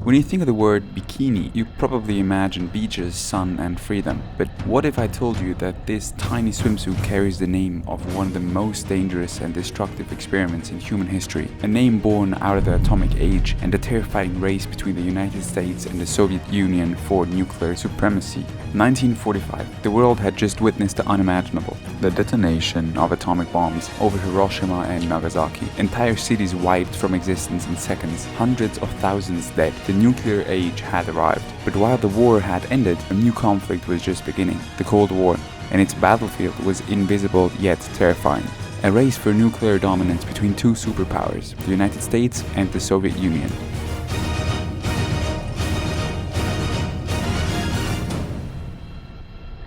When you think of the word bikini, you probably imagine beaches, sun, and freedom. But what if I told you that this tiny swimsuit carries the name of one of the most dangerous and destructive experiments in human history? A name born out of the atomic age and the terrifying race between the United States and the Soviet Union for nuclear supremacy. 1945, the world had just witnessed the unimaginable, the detonation of atomic bombs over Hiroshima and Nagasaki. Entire cities wiped from existence in seconds, hundreds of thousands dead. The nuclear age had arrived. But while the war had ended, a new conflict was just beginning, the Cold War, and its battlefield was invisible yet terrifying. A race for nuclear dominance between two superpowers, the United States and the Soviet Union.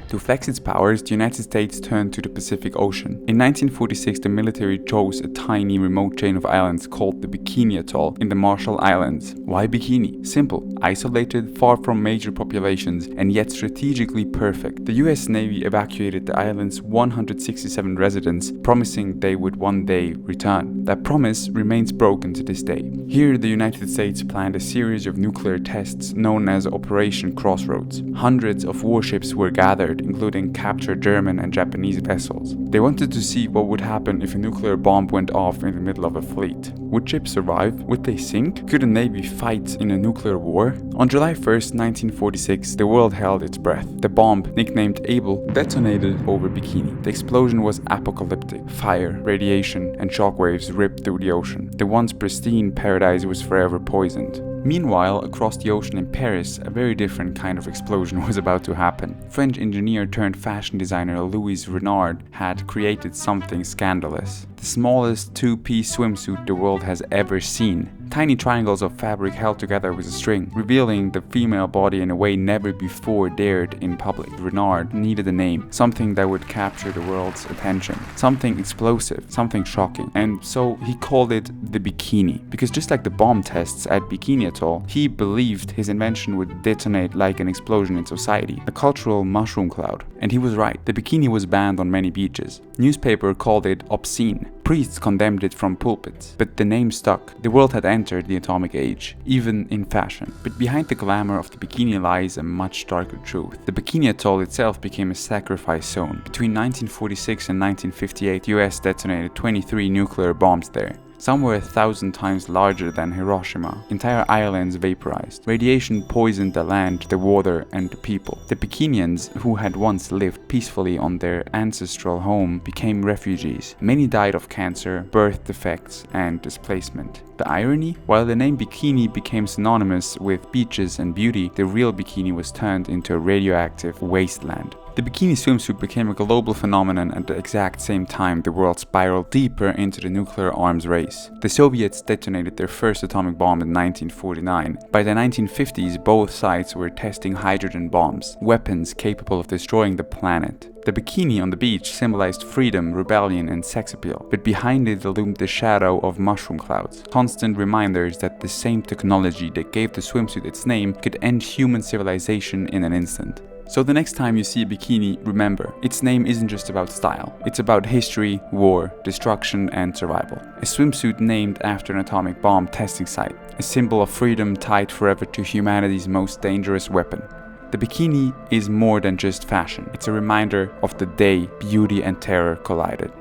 To flex its powers, the United States turned to the Pacific Ocean. In 1946, the military chose a tiny remote chain of islands called the Bikini Atoll in the Marshall Islands. Why Bikini? Simple, isolated, far from major populations, and yet strategically perfect. The US Navy evacuated the island's 167 residents, promising they would one day return. That promise remains broken to this day. Here, the United States planned a series of nuclear tests known as Operation Crossroads. Hundreds of warships were gathered, including captured German and Japanese vessels. They wanted to see what would happen if a nuclear bomb went off in the middle of a fleet. Would ships survive? Would they sink? Could a navy fight in a nuclear war? On July 1st, 1946, the world held its breath. The bomb, nicknamed Able, detonated over Bikini. The explosion was apocalyptic. Fire, radiation, and shockwaves ripped through the ocean. The once pristine paradise was forever poisoned. Meanwhile, across the ocean in Paris, a very different kind of explosion was about to happen. French engineer turned fashion designer Louis Renard had created something scandalous. The smallest two-piece swimsuit the world has ever seen. Tiny triangles of fabric held together with a string, revealing the female body in a way never before dared in public. Renard needed a name, something that would capture the world's attention, something explosive, something shocking, and so he called it the Bikini. Because just like the bomb tests at Bikini Atoll, he believed his invention would detonate like an explosion in society, a cultural mushroom cloud. And he was right. The bikini was banned on many beaches. Newspaper called it obscene. Priests condemned it from pulpits, but the name stuck. The world had entered the atomic age, even in fashion. But behind the glamour of the bikini lies a much darker truth. The Bikini Atoll itself became a sacrifice zone. Between 1946 and 1958, the US detonated 23 nuclear bombs there. Some were 1,000 times larger than Hiroshima. Entire islands vaporized. Radiation poisoned the land, the water, and the people. The Bikinians, who had once lived peacefully on their ancestral home, became refugees. Many died of cancer, birth defects, and displacement. The irony? While the name Bikini became synonymous with beaches and beauty, the real Bikini was turned into a radioactive wasteland. The bikini swimsuit became a global phenomenon at the exact same time the world spiraled deeper into the nuclear arms race. The Soviets detonated their first atomic bomb in 1949. By the 1950s, both sides were testing hydrogen bombs, weapons capable of destroying the planet. The bikini on the beach symbolized freedom, rebellion, and sex appeal, but behind it loomed the shadow of mushroom clouds, constant reminders that the same technology that gave the swimsuit its name could end human civilization in an instant. So the next time you see a bikini, remember, its name isn't just about style. It's about history, war, destruction, and survival. A swimsuit named after an atomic bomb testing site. A symbol of freedom tied forever to humanity's most dangerous weapon. The bikini is more than just fashion. It's a reminder of the day beauty and terror collided.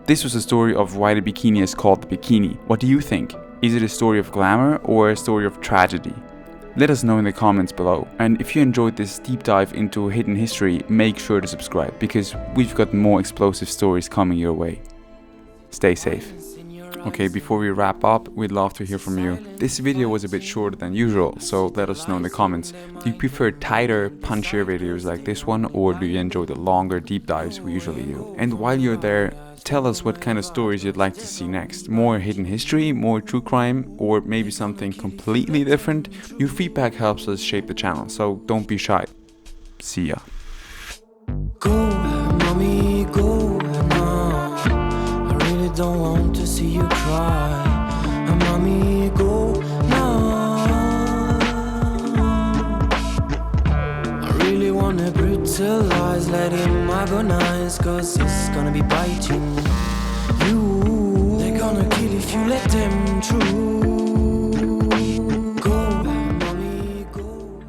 This was a story of why the bikini is called the bikini. What do you think? Is it a story of glamour or a story of tragedy? Let us know in the comments below. And if you enjoyed this deep dive into hidden history, make sure to subscribe, because we've got more explosive stories coming your way. Stay safe. Okay, before we wrap up, we'd love to hear from you. This video was a bit shorter than usual, so let us know in the comments. Do you prefer tighter, punchier videos like this one, or do you enjoy the longer deep dives we usually do? And while you're there, tell us what kind of stories you'd like to see next. More hidden history, more true crime, or maybe something completely different? Your feedback helps us shape the channel, so don't be shy. See ya. Go, mommy, go now. I really don't want to see you cry. Mommy, go now. I really wanna brutalize, let him agonize, cause it's gonna be biting you. They're gonna kill if you let them through.